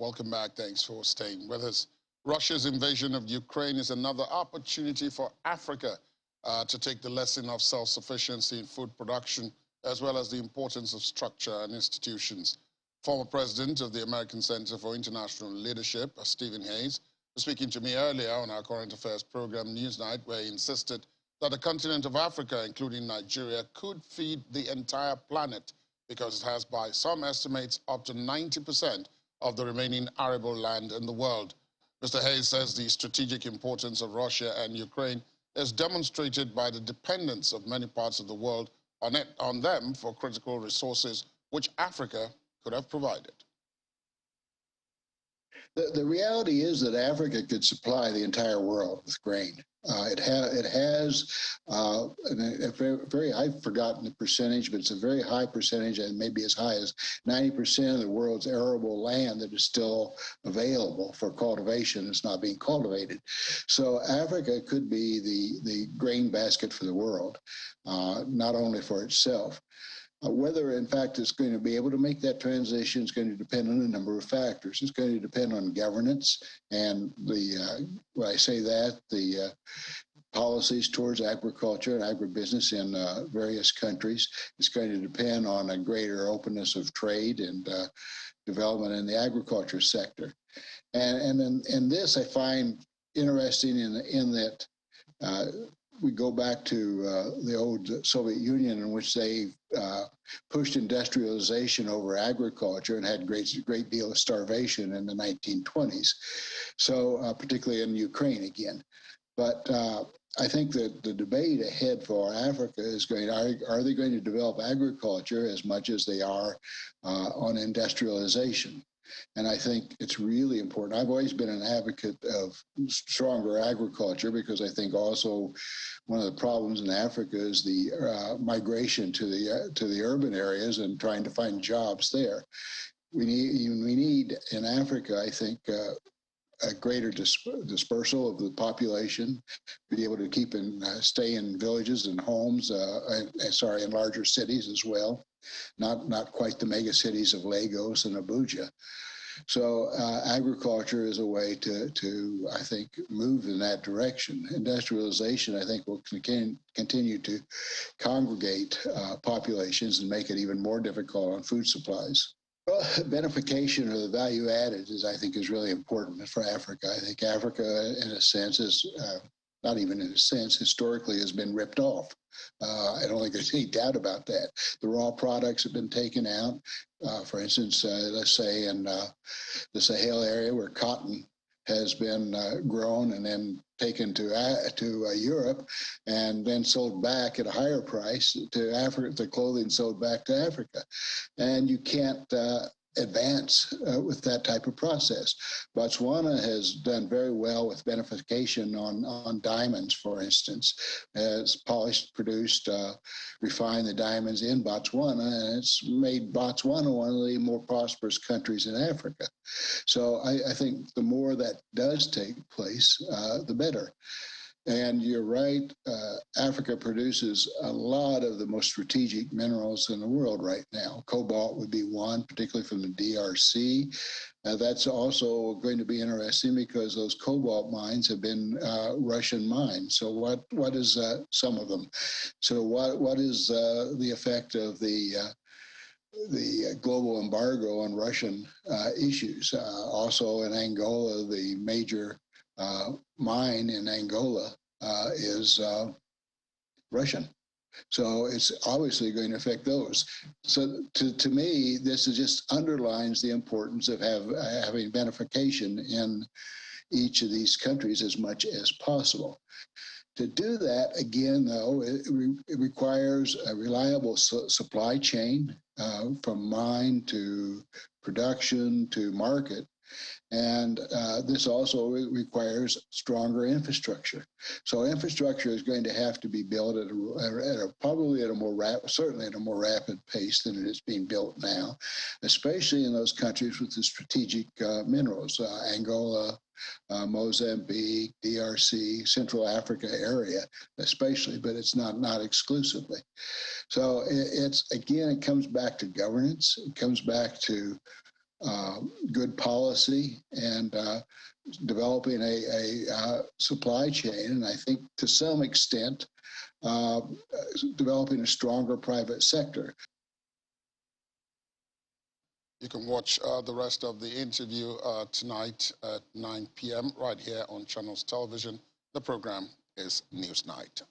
Welcome back. Thanks for staying with us. Russia's invasion of Ukraine is another opportunity for Africa to take the lesson of self-sufficiency in food production, as well as the importance of structure and institutions. Former president of the American Center for International Leadership, Stephen Hayes, was speaking to me earlier on our current affairs program, Newsnight, where he insisted that the continent of Africa, including Nigeria, could feed the entire planet because it has, by some estimates, up to 90% of the remaining arable land in the world. Mr. Hayes says the strategic importance of Russia and Ukraine is demonstrated by the dependence of many parts of the world on them for critical resources which Africa could have provided. The reality is that Africa could supply the entire world with grain. It has a very, I've forgotten the percentage, but it's a very high percentage, and maybe as high as 90% of the world's arable land that is still available for cultivation is not being cultivated. So Africa could be the grain basket for the world, not only for itself. Whether, in fact, it's going to be able to make that transition is going to depend on a number of factors. It's going to depend on governance and when I say that, the policies towards agriculture and agribusiness in various countries. It's going to depend on a greater openness of trade and development in the agriculture sector. And in this, I find interesting in that we go back to the old Soviet Union, in which they pushed industrialization over agriculture and had a great deal of starvation in the 1920s. So particularly in Ukraine again. But I think that the debate ahead for Africa is are they going to develop agriculture as much as they are on industrialization? And I think it's really important. I've always been an advocate of stronger agriculture because I think also one of the problems in Africa is the migration to the urban areas and trying to find jobs there. We need in Africa, I think, a greater dispersal of the population, be able to stay in villages and homes, in larger cities as well, not quite the mega cities of Lagos and Abuja. So agriculture is a way to, I think, move in that direction. Industrialization, I think, will continue to congregate populations and make it even more difficult on food supplies. Well, benefication or the value added I think is really important for Africa. I think Africa, in a sense, is not even in a sense, historically has been ripped off. I don't think there's any doubt about that. The raw products have been taken out. For instance, let's say in the Sahel area where cotton has been grown and then taken to Europe and then sold back at a higher price to Africa, the clothing sold back to Africa. And you can't advance with that type of process. Botswana has done very well with beneficiation on diamonds, for instance. It's polished, produced, refined the diamonds in Botswana, and it's made Botswana one of the more prosperous countries in Africa. So I think the more that does take place, the better. And you're right, Africa produces a lot of the most strategic minerals in the world right now. Cobalt would be one, particularly from the DRC. That's also going to be interesting because those cobalt mines have been Russian mines. So what is some of them? So what is the effect of the global embargo on Russian issues? Also in Angola, the major mine in Angola is Russian. So it's obviously going to affect those. So to me, this just underlines the importance of having beneficiation in each of these countries as much as possible. To do that, again, though, it requires a reliable supply chain from mine to production to market. And this also requires stronger infrastructure. So infrastructure is going to have to be built certainly at a more rapid pace than it is being built now, especially in those countries with the strategic minerals, Angola, Mozambique, DRC, Central Africa area, especially, but it's not exclusively. So it comes back to governance. It comes back to good policy and developing a supply chain. And I think to some extent, developing a stronger private sector. You can watch the rest of the interview tonight at 9 p.m. right here on Channels Television. The program is Newsnight.